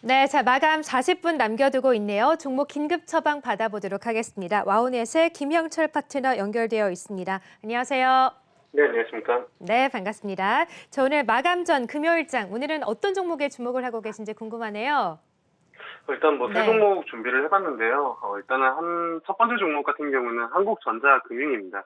네, 자, 마감 40분 남겨두고 있네요. 종목 긴급 처방 받아보도록 하겠습니다. 와우넷의 김형철 파트너 연결되어 있습니다. 안녕하세요. 네, 안녕하십니까. 네, 반갑습니다. 자, 오늘 마감 전 금요일장, 오늘은 어떤 종목에 주목을 하고 계신지 궁금하네요. 일단 뭐 세 네. 종목 준비를 해봤는데요. 일단은 첫 번째 종목 같은 경우는 한국전자금융입니다.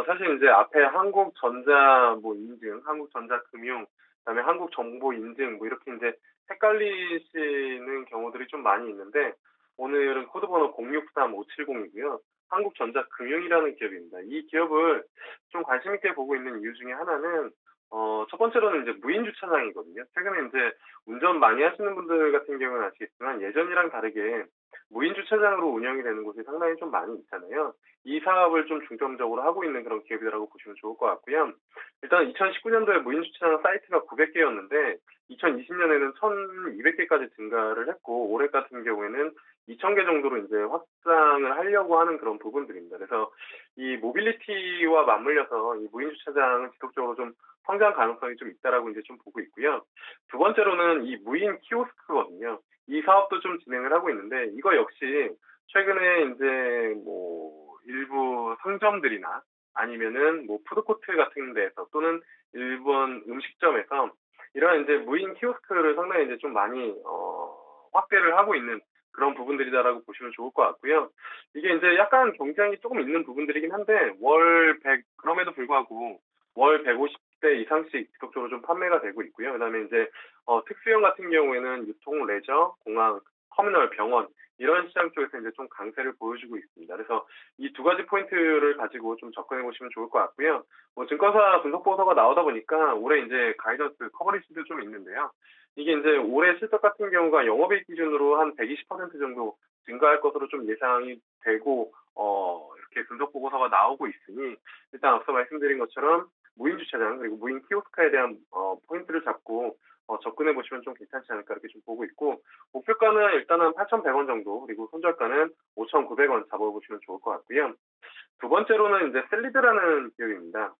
사실 이제 앞에 한국전자 뭐 인증, 한국전자금융, 그다음에 한국정보인증 뭐 이렇게 이제 헷갈리시는 경우들이 좀 많이 있는데 오늘은 코드번호 063570이고요. 한국전자금융이라는 기업입니다. 이 기업을 좀 관심 있게 보고 있는 이유 중에 하나는 첫 번째로는 이제 무인 주차장이거든요. 최근에 이제 운전 많이 하시는 분들 같은 경우는 아시겠지만 예전이랑 다르게 무인 주차장으로 운영이 되는 곳이 상당히 좀 많이 있잖아요. 이 사업을 좀 중점적으로 하고 있는 그런 기업이라고 보시면 좋을 것 같고요. 일단 2019년도에 무인 주차장 사이트가 900개였는데 2020년에는 1,200개까지 증가를 했고 올해 같은 경우에는 2,000개 정도로 이제 확장을 하려고 하는 그런 부분들입니다. 그래서 이 모빌리티와 맞물려서 이 무인 주차장은 지속적으로 좀 성장 가능성이 좀 있다라고 이제 좀 보고 있고요. 두 번째로는 이 무인 키오스크거든요. 이 사업도 좀 진행을 하고 있는데 이거 역시 최근에 이제 뭐 일부 상점들이나 아니면은 뭐 푸드코트 같은 데서 또는 일본 음식점에서 이런 이제 무인 키오스크를 상당히 이제 좀 많이 확대를 하고 있는 그런 부분들이다라고 보시면 좋을 것 같고요. 이게 이제 약간 경쟁이 조금 있는 부분들이긴 한데 월 100, 그럼에도 불구하고 월 150대 이상씩 지속적으로 좀 판매가 되고 있고요. 그다음에 이제 특수형 같은 경우에는 유통, 레저, 공항, 터미널, 병원 이런 시장 쪽에서 이제 좀 강세를 보여주고 있습니다. 그래서 이 두 가지 포인트를 가지고 좀 접근해 보시면 좋을 것 같고요. 뭐 증권사 분석 보고서가 나오다 보니까 올해 이제 가이던스 커버리지도 좀 있는데요. 이게 이제 올해 실적 같은 경우가 영업이익 기준으로 한 120% 정도 증가할 것으로 좀 예상이 되고 이렇게 분석 보고서가 나오고 있으니 일단 앞서 말씀드린 것처럼 무인 주차장 그리고 무인 키오스크에 대한 포인트를 잡고 접근해 보시면 좀 괜찮지 않을까 이렇게 좀 보고 있고 목표가는 일단은 8,100원 정도 그리고 손절가는 5,900원 잡아보시면 좋을 것 같고요. 두 번째로는 이제 셀리드라는 기업입니다.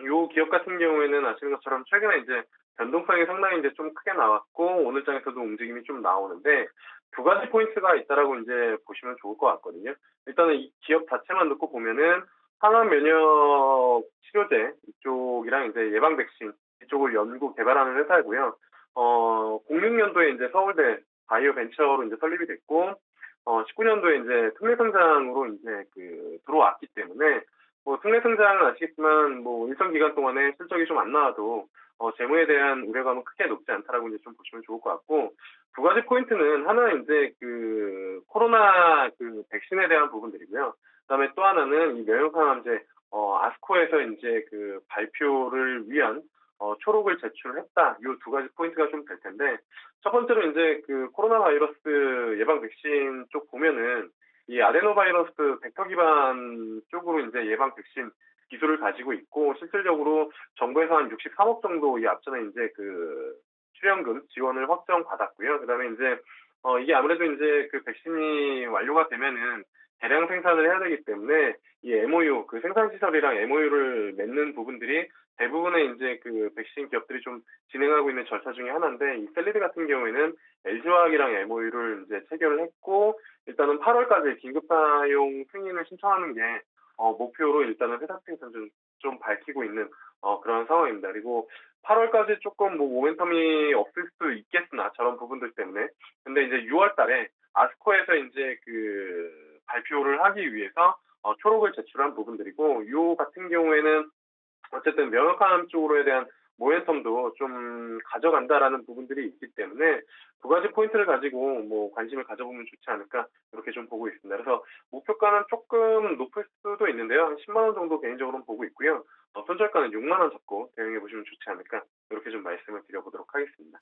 요 기업 같은 경우에는 아시는 것처럼 최근에 이제 변동성이 상당히 이제 좀 크게 나왔고 오늘 장에서도 움직임이 좀 나오는데 두 가지 포인트가 있다라고 이제 보시면 좋을 것 같거든요. 일단은 이 기업 자체만 놓고 보면은 항암 면역 치료제 이쪽이랑 이제 예방 백신 이쪽을 연구 개발하는 회사고요. 06년도에 이제 서울대 바이오 벤처로 이제 설립이 됐고 19년도에 이제 특례 상장으로 이제 들어왔기 때문에 뭐 특례 상장은 아시겠지만 뭐 일정 기간 동안에 실적이 좀 안 나와도 재무에 대한 우려감은 크게 높지 않다라고 이제 좀 보시면 좋을 것 같고 두 가지 포인트는 하나는 이제 코로나 백신에 대한 부분들이고요. 그다음에 또 하나는 이 면역항암제 아스코에서 이제 발표를 위한 초록을 제출했다. 요 두 가지 포인트가 좀 될 텐데 첫 번째로 이제 코로나 바이러스 예방 백신 쪽 보면은 이 아데노바이러스 벡터 기반 쪽으로 이제 예방 백신 기술을 가지고 있고 실질적으로 정부에서 한 63억 정도 이 앞전에 이제 출연금 지원을 확정 받았고요. 그다음에 이제 이게 아무래도 이제 백신이 완료가 되면은 대량 생산을 해야 되기 때문에 이 MOU 생산 시설이랑 MOU를 맺는 부분들이 대부분의 이제 백신 기업들이 좀 진행하고 있는 절차 중에 하나인데 이 셀리드 같은 경우에는 LG화학이랑 MOU를 이제 체결을 했고 일단은 8월까지 긴급 사용 승인을 신청하는 게 목표로 일단은 회사 측에서 좀 밝히고 있는 그런 상황입니다. 그리고 8월까지 조금 뭐 모멘텀이 없을 수 있겠으나 저런 부분들 때문에 근데 이제 6월 달에 아스코에서 이제 발표를 하기 위해서 초록을 제출한 부분들이고 요 같은 경우에는 어쨌든 면역항암 쪽으로에 대한 모멘텀도 좀 가져간다라는 부분들이 있기 때문에 두 가지 포인트를 가지고 뭐 관심을 가져보면 좋지 않을까 이렇게 좀 보고 있습니다. 그래서 목표가는 조금 높을 수도 있는데요. 한 10만 원 정도 개인적으로는 보고 있고요. 손절가는 6만 원 잡고 대응해 보시면 좋지 않을까 이렇게 좀 말씀을 드려보도록 하겠습니다.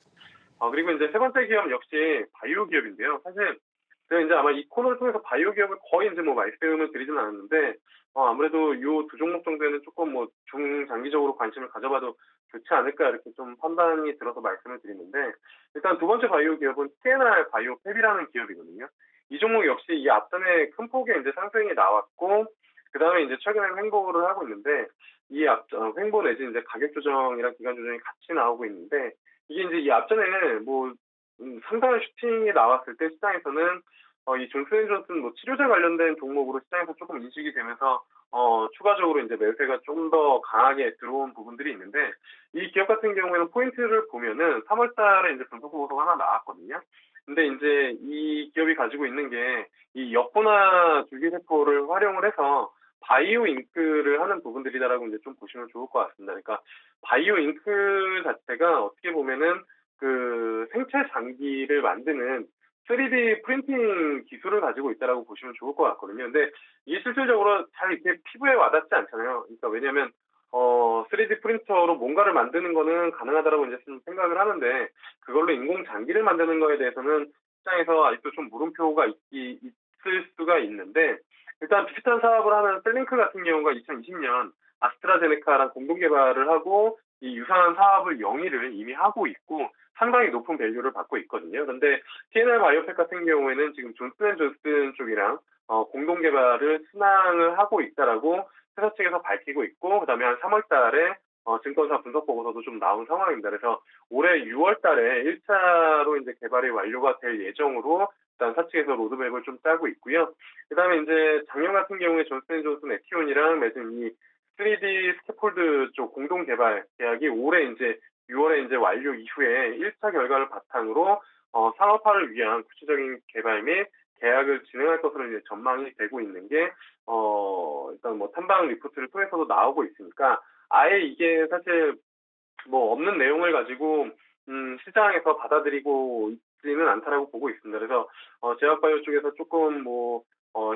그리고 이제 세 번째 기업 역시 바이오 기업인데요. 사실 제가 이제 아마 이 코너를 통해서 바이오 기업을 거의 이제 뭐 말씀을 드리진 않았는데 아무래도 요 두 종목 정도에는 조금 뭐 중장기적으로 관심을 가져봐도 좋지 않을까 이렇게 좀 판단이 들어서 말씀을 드리는데 일단 두 번째 바이오 기업은 TNR 바이오 팹이라는 기업이거든요. 이 종목 역시 이 앞전에 큰 폭의 이제 상승이 나왔고 그다음에 이제 최근에 횡보를 하고 있는데 이 횡보 내지 이제 가격 조정이랑 기간 조정이 같이 나오고 있는데 이게 이제 이 앞전에 뭐 상당한 슈팅이 나왔을 때 시장에서는 이 존슨앤존슨 뭐 치료제 관련된 종목으로 시장에서 조금 인식이 되면서 추가적으로 이제 매수가 좀 더 강하게 들어온 부분들이 있는데 이 기업 같은 경우에는 포인트를 보면은 3월 달에 이제 분석 보고서가 하나 나왔거든요. 근데 이제 이 기업이 가지고 있는 게 이 역분화 줄기세포를 활용을 해서 바이오 잉크를 하는 부분들이다라고 이제 좀 보시면 좋을 것 같습니다. 그러니까 바이오 잉크 자체가 어떻게 보면은 그 생체 장기를 만드는 3D 프린팅 기술을 가지고 있다라고 보시면 좋을 것 같거든요. 근데 이게 실질적으로 잘 이렇게 피부에 와닿지 않잖아요. 그러니까 왜냐면 3D 프린터로 뭔가를 만드는 거는 가능하다라고 이제 좀 생각을 하는데 그걸로 인공 장기를 만드는 거에 대해서는 시장에서 아직도 좀 물음표가 있을 수가 있는데 일단 비슷한 사업을 하는 셀링크 같은 경우가 2020년 아스트라제네카랑 공동 개발을 하고 이 유사한 사업을 영위를 이미 하고 있고 상당히 높은 밸류를 받고 있거든요. 그런데 TNR 바이오텍 같은 경우에는 지금 존슨앤존슨 쪽이랑 공동 개발을 순항을 하고 있다라고 회사 측에서 밝히고 있고 그다음에 한 3월 달에 증권사 분석 보고서도 좀 나온 상황입니다. 그래서 올해 6월 달에 1차로 이제 개발이 완료가 될 예정으로 일단 사측에서 로드맵을 좀 짜고 있고요. 그다음에 이제 작년 같은 경우에 존슨앤존슨 에티온이랑 맺은 이 3D 스캐폴드 쪽 공동 개발 계약이 올해 이제 6월에 이제 완료 이후에 1차 결과를 바탕으로 상업화를 위한 구체적인 개발 및 계약을 진행할 것으로 이제 전망이 되고 있는 게 일단 뭐 탐방 리포트를 통해서도 나오고 있으니까 아예 이게 사실 뭐 없는 내용을 가지고 시장에서 받아들이고 있지는 않다라고 보고 있습니다. 그래서 제약바이오 쪽에서 조금 뭐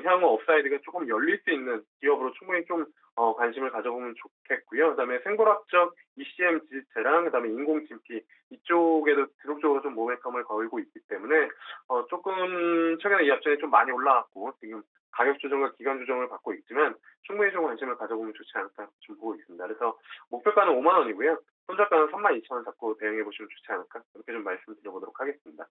향후 업사이드가 조금 열릴 수 있는 기업으로 충분히 좀 관심을 가져보면 좋겠고요. 그다음에 생물학적 ECM 지지체랑 그다음에 인공진피 이쪽에도 지속적으로 좀 모멘텀을 걸고 있기 때문에 조금 최근에 이 업종이 좀 많이 올라왔고 지금 가격 조정과 기간 조정을 받고 있지만 충분히 좀 관심을 가져보면 좋지 않을까 좀 보고 있습니다. 그래서 목표가는 5만 원이고요. 손절가는 32,000원 잡고 대응해 보시면 좋지 않을까 이렇게 좀 말씀드려보도록 하겠습니다.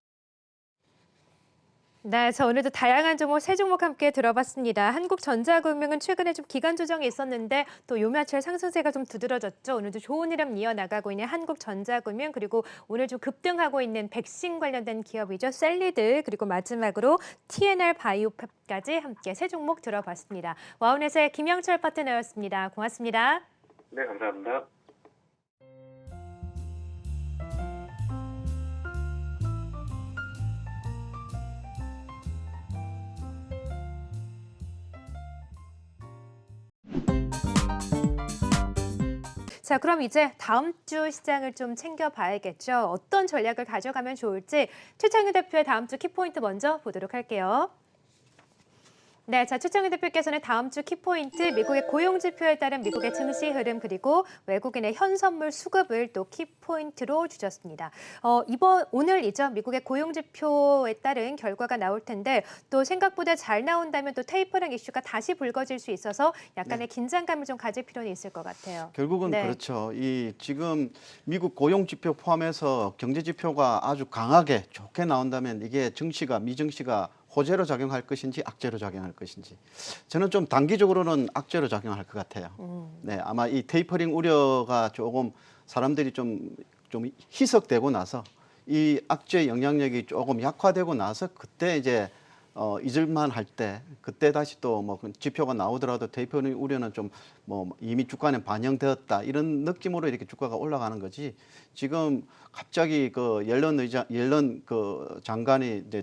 네, 저 오늘도 다양한 종목 세 종목 함께 들어봤습니다. 한국전자금융은 최근에 좀 기간 조정이 있었는데 또 요 며칠 상승세가 좀 두드러졌죠. 오늘도 좋은 흐름 이어나가고 있는 한국전자금융 그리고 오늘 좀 급등하고 있는 백신 관련된 기업이죠. 셀리드 그리고 마지막으로 TNR 바이오팩까지 함께 세 종목 들어봤습니다. 와우넷의 김영철 파트너였습니다. 고맙습니다. 네, 감사합니다. 자, 그럼 이제 다음 주 시장을 좀 챙겨봐야겠죠. 어떤 전략을 가져가면 좋을지 최창희 대표의 다음 주 키포인트 먼저 보도록 할게요. 네, 자, 최창희 대표께서는 다음 주 키포인트, 미국의 고용지표에 따른 미국의 증시 흐름 그리고 외국인의 현선물 수급을 또 키포인트로 주셨습니다. 오늘이죠. 미국의 고용지표에 따른 결과가 나올 텐데 또 생각보다 잘 나온다면 또 테이퍼링 이슈가 다시 불거질 수 있어서 약간의 긴장감을 좀 가질 필요는 있을 것 같아요. 결국은 네. 그렇죠. 이 지금 미국 고용 지표 포함해서 경제 지표가 아주 강하게 좋게 나온다면 이게 증시가 미증시가 호재로 작용할 것인지 악재로 작용할 것인지 저는 좀 단기적으로는 악재로 작용할 것 같아요. 네, 아마 이 테이퍼링 우려가 조금 사람들이 좀 희석되고 나서 이 악재 영향력이 조금 약화되고 나서 그때 이제 잊을만 할 때 그때 다시 또 뭐 지표가 나오더라도 테이퍼링 우려는 좀 뭐 이미 주가에 반영되었다 이런 느낌으로 이렇게 주가가 올라가는 거지 지금 갑자기 그 옐런 그 장관이 이제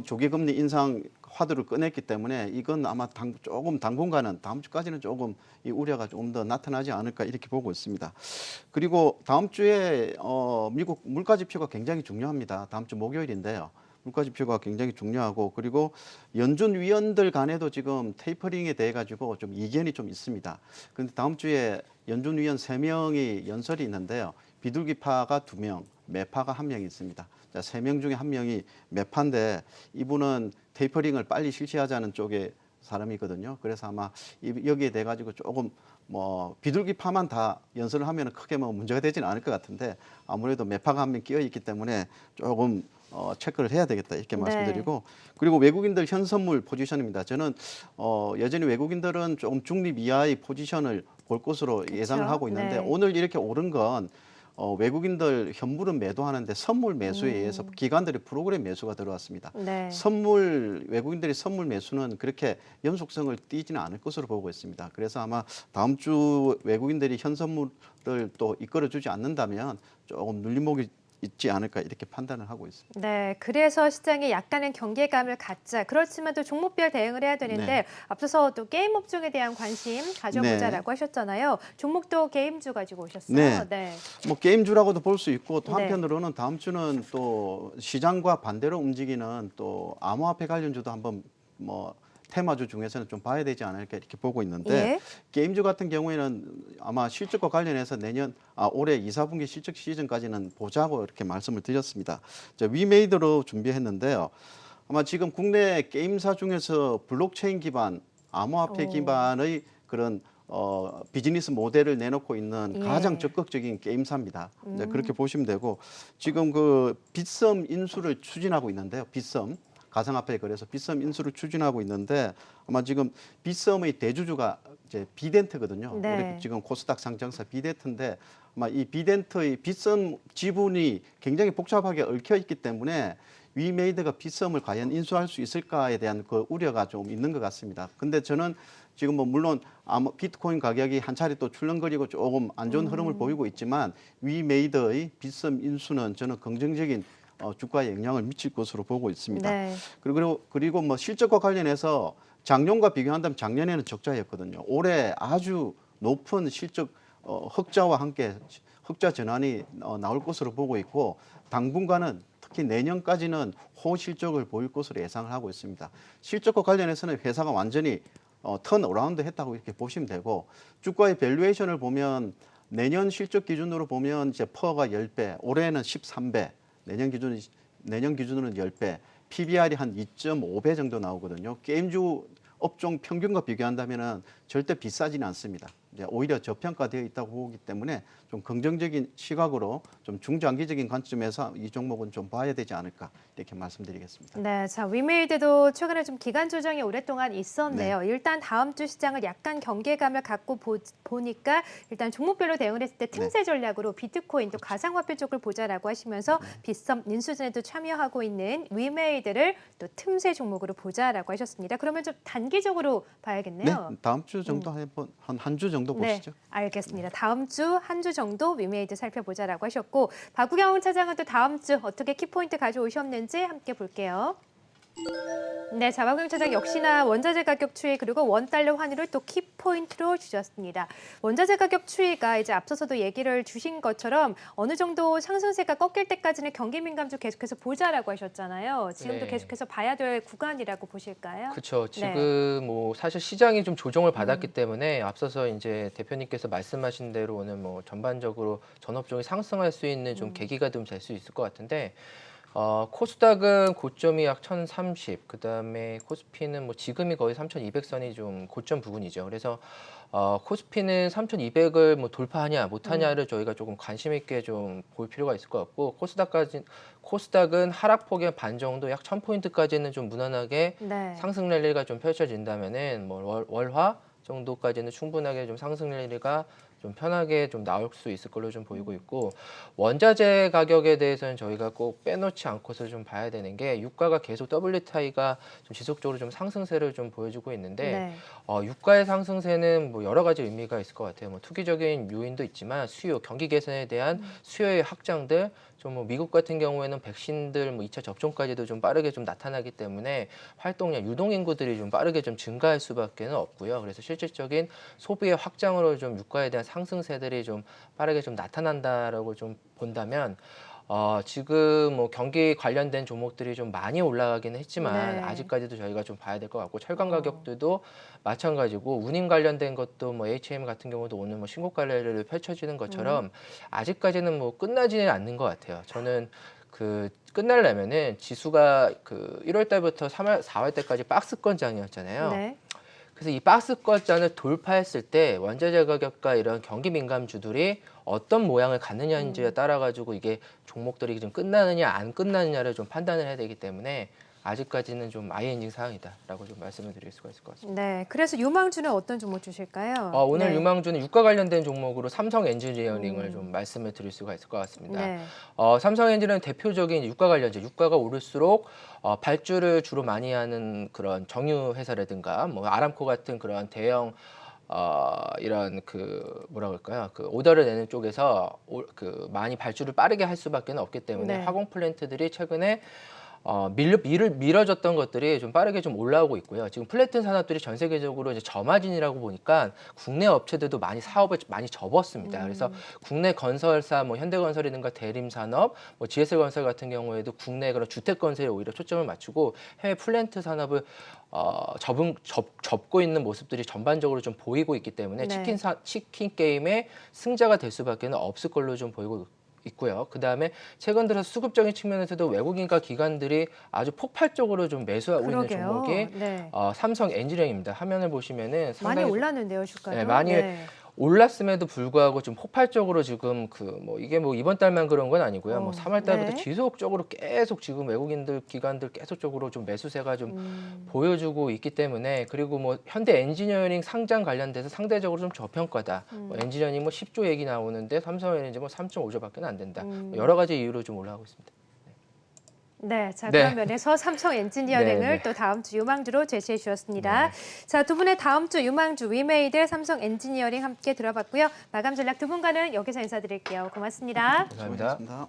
조기 금리 인상 화두를 꺼냈기 때문에 이건 아마 조금 당분간은 다음 주까지는 조금 이 우려가 좀 더 나타나지 않을까 이렇게 보고 있습니다. 그리고 다음 주에 미국 물가 지표가 굉장히 중요합니다. 다음 주 목요일인데요. 물가 지표가 굉장히 중요하고 그리고 연준 위원들 간에도 지금 테이퍼링에 대해 가지고 좀 이견이 좀 있습니다. 그런데 다음 주에 연준 위원 3명이 연설이 있는데요. 비둘기파가 2명, 매파가 1명이 있습니다. 자, 3명 중에 1명이 매파인데 이분은 테이퍼링을 빨리 실시하자는 쪽의 사람이거든요. 그래서 아마 여기에 대해 가지고 조금 뭐 비둘기파만 다 연설을 하면 크게 뭐 문제가 되지는 않을 것 같은데 아무래도 매파가 1명 끼어 있기 때문에 조금 체크를 해야 되겠다 이렇게 말씀드리고 그리고 외국인들 현선물 포지션입니다. 저는 여전히 외국인들은 조금 중립 이하의 포지션을 볼 것으로 예상을 하고 있는데 네. 오늘 이렇게 오른 건 외국인들 현물은 매도하는데 선물 매수에 의해서 기관들이 프로그램 매수가 들어왔습니다. 네. 외국인들이 선물 매수는 그렇게 연속성을 띠지는 않을 것으로 보고 있습니다. 그래서 아마 다음 주 외국인들이 현선물을 또 이끌어주지 않는다면 조금 눌림목이 있지 않을까 이렇게 판단을 하고 있습니다. 네, 그래서 시장에 약간의 경계감을 갖자. 그렇지만 또 종목별 대응을 해야 되는데 네. 앞서서 또 게임 업종에 대한 관심 가져보자라고 하셨잖아요. 종목도 게임주 가지고 오셨어요. 네. 뭐 게임주라고도 볼 수 있고 또 네. 한편으로는 다음 주는 또 시장과 반대로 움직이는 또 암호화폐 관련주도 한번 뭐 테마주 중에서는 좀 봐야 되지 않을까 이렇게 보고 있는데 예. 게임주 같은 경우에는 아마 실적과 관련해서 올해 2, 4분기 실적 시즌까지는 보자고 이렇게 말씀을 드렸습니다. 위메이드로 준비했는데요. 아마 지금 국내 게임사 중에서 블록체인 기반, 암호화폐 기반의 그런 비즈니스 모델을 내놓고 있는 예. 가장 적극적인 게임사입니다. 이제 그렇게 보시면 되고 지금 그 빗썸 인수를 추진하고 있는데요. 빗썸. 가상화폐 거래소 빗썸 인수를 추진하고 있는데 아마 지금 빗썸의 대주주가 이제 비덴트거든요. 네. 우리 지금 코스닥 상장사 비덴트인데 아마 이 비덴트의 빗썸 지분이 굉장히 복잡하게 얽혀 있기 때문에 위메이드가 빗썸을 과연 인수할 수 있을까에 대한 그 우려가 좀 있는 것 같습니다. 근데 저는 지금 뭐 물론 비트코인 가격이 한 차례 또 출렁거리고 조금 안 좋은 흐름을 보이고 있지만 위메이드의 빗썸 인수는 저는 긍정적인 주가에 영향을 미칠 것으로 보고 있습니다. 네. 그리고 뭐 실적과 관련해서 작년과 비교한다면 작년에는 적자였거든요. 올해 아주 높은 실적 흑자와 함께 흑자 전환이 나올 것으로 보고 있고 당분간은 특히 내년까지는 호실적을 보일 것으로 예상을 하고 있습니다. 실적과 관련해서는 회사가 완전히 턴어라운드 했다고 이렇게 보시면 되고 주가의 밸류에이션을 보면 내년 실적 기준으로 보면 이제 퍼가 10배, 올해는 13배, 내년 기준으로는 10배, PBR이 한 2.5배 정도 나오거든요. 게임주 업종 평균과 비교한다면은 절대 비싸지는 않습니다. 이제 오히려 저평가되어 있다고 보기 때문에 좀 긍정적인 시각으로 좀 중장기적인 관점에서 이 종목은 좀 봐야 되지 않을까 이렇게 말씀드리겠습니다. 네, 자 위메이드도 최근에 좀 기간 조정이 오랫동안 있었네요. 일단 다음 주 시장을 약간 경계감을 갖고 보니까 일단 종목별로 대응을 했을 때 틈새 전략으로 비트코인 또 가상화폐 쪽을 보자라고 하시면서 빗썸 인수전에도 참여하고 있는 위메이드를 또 틈새 종목으로 보자라고 하셨습니다. 그러면 좀 단기적으로 봐야겠네요. 네, 다음 주 정도 한 주 정도 보시죠. 네, 알겠습니다. 다음 주 한 주 정도 위메이드 살펴보자라고 하셨고 박구경 차장은 또 다음 주 어떻게 키포인트 가져오셨는지 함께 볼게요. 네, 박구경 차장 역시나 원자재 가격 추이 그리고 원달러 환율을 또 키포인트로 주셨습니다. 원자재 가격 추이가 이제 앞서서도 얘기를 주신 것처럼 어느 정도 상승세가 꺾일 때까지는 경기 민감주 계속해서 보자라고 하셨잖아요. 지금도 네. 계속해서 봐야 될 구간이라고 보실까요? 그렇죠. 지금 뭐 사실 시장이 좀 조정을 받았기 때문에 앞서서 이제 대표님께서 말씀하신 대로 오늘 뭐 전반적으로 전업종이 상승할 수 있는 좀 계기가 좀 될 수 있을 것 같은데 코스닥은 고점이 약 1030, 그다음에 코스피는 뭐 지금이 거의 3200선이 좀 고점 부근이죠. 그래서 코스피는 3200을 뭐 돌파하냐 못하냐를 저희가 조금 관심 있게 좀 볼 필요가 있을 것 같고 코스닥은 하락폭의 반 정도 약 1000포인트까지는 좀 무난하게 네. 상승 랠리가 좀 펼쳐진다면은 뭐 월화 정도까지는 충분하게 좀 상승 랠리가 좀 편하게 좀 나올 수 있을 걸로 좀 보이고 있고 원자재 가격에 대해서는 저희가 꼭 빼놓지 않고서 좀 봐야 되는 게 유가가 계속 WTI가 좀 지속적으로 좀 상승세를 좀 보여주고 있는데 유가의 상승세는 뭐 여러 가지 의미가 있을 것 같아요. 뭐 투기적인 요인도 있지만 수요, 경기 개선에 대한 수요의 확장들 좀 뭐 미국 같은 경우에는 백신들 뭐 2차 접종까지도 좀 빠르게 좀 나타나기 때문에 활동량, 유동 인구들이 좀 빠르게 좀 증가할 수밖에는 없고요. 그래서 실질적인 소비의 확장으로 좀 유가에 대한 상승세들이 좀 빠르게 좀 나타난다라고 좀 본다면 지금 뭐 경기 관련된 종목들이 좀 많이 올라가기는 했지만 네. 아직까지도 저희가 좀 봐야 될 것 같고 철강 가격들도 마찬가지고 운임 관련된 것도 뭐 HM 같은 경우도 오늘 뭐 신고가 랠리를 펼쳐지는 것처럼 아직까지는 뭐 끝나지는 않는 것 같아요. 저는 그 끝나려면은 지수가 그 1월 달부터 3월, 4월 때까지 박스권장이었잖아요. 네. 그래서 이 박스권장을 돌파했을 때 원자재 가격과 이런 경기 민감주들이 어떤 모양을 갖느냐인지에 따라 가지고 이게 종목들이 좀 끝나느냐 안 끝나느냐를 좀 판단을 해야 되기 때문에 아직까지는 좀 ING 사항이다라고 좀 말씀을 드릴 수가 있을 것 같습니다. 네, 그래서 유망주는 어떤 종목 주실까요? 오늘 네. 유망주는 유가 관련된 종목으로 삼성 엔지니어링을 좀 말씀을 드릴 수가 있을 것 같습니다. 네. 삼성 엔지니어링은 대표적인 유가 관련주, 유가가 오를수록 발주를 주로 많이 하는 그런 정유 회사라든가 뭐 아람코 같은 그런 대형 이런 그 뭐라 그럴까요? 그 오더를 내는 쪽에서 그 많이 발주를 빠르게 할 수밖에 없기 때문에 네. 화공 플랜트들이 최근에 밀어졌던 것들이 좀 빠르게 좀 올라오고 있고요. 지금 플래툰 산업들이 전 세계적으로 이제 저마진이라고 보니까 국내 업체들도 많이 사업을 많이 접었습니다. 그래서 국내 건설사, 뭐 현대건설이든가 대림산업, 뭐 GS건설 같은 경우에도 국내 그런 주택 건설에 오히려 초점을 맞추고 해외 플랜트 산업을 접고 있는 모습들이 전반적으로 좀 보이고 있기 때문에 네. 치킨 게임의 승자가 될 수밖에 없을 걸로 좀 보이고 있고요. 그 다음에 최근 들어서 수급적인 측면에서도 외국인과 기관들이 아주 폭발적으로 좀 매수하고 있는 그러게요. 종목이 네. 삼성 엔지니어링입니다. 화면을 보시면은 많이 상당히 올랐는데요, 주가도. 네, 많이 올랐음에도 불구하고 좀 폭발적으로 지금 이게 뭐 이번 달만 그런 건 아니고요. 뭐 3월 달부터 네. 지속적으로 계속 지금 외국인들 기관들 계속적으로 좀 매수세가 좀 보여주고 있기 때문에 그리고 뭐 현대 엔지니어링 상장 관련돼서 상대적으로 좀 저평가다. 뭐 엔지니어링 뭐 10조 얘기 나오는데 삼성에는 뭐 3.5조밖에 안 된다. 뭐 여러 가지 이유로 좀 올라가고 있습니다. 네, 자 네. 그런 면에서 삼성 엔지니어링을 네, 네. 또 다음 주 유망주로 제시해 주셨습니다. 자, 두 분의 다음 주 유망주 위메이드 삼성 엔지니어링 함께 들어봤고요. 마감 전략 두 분과는 여기서 인사드릴게요. 고맙습니다. 감사합니다. 수고하셨습니다.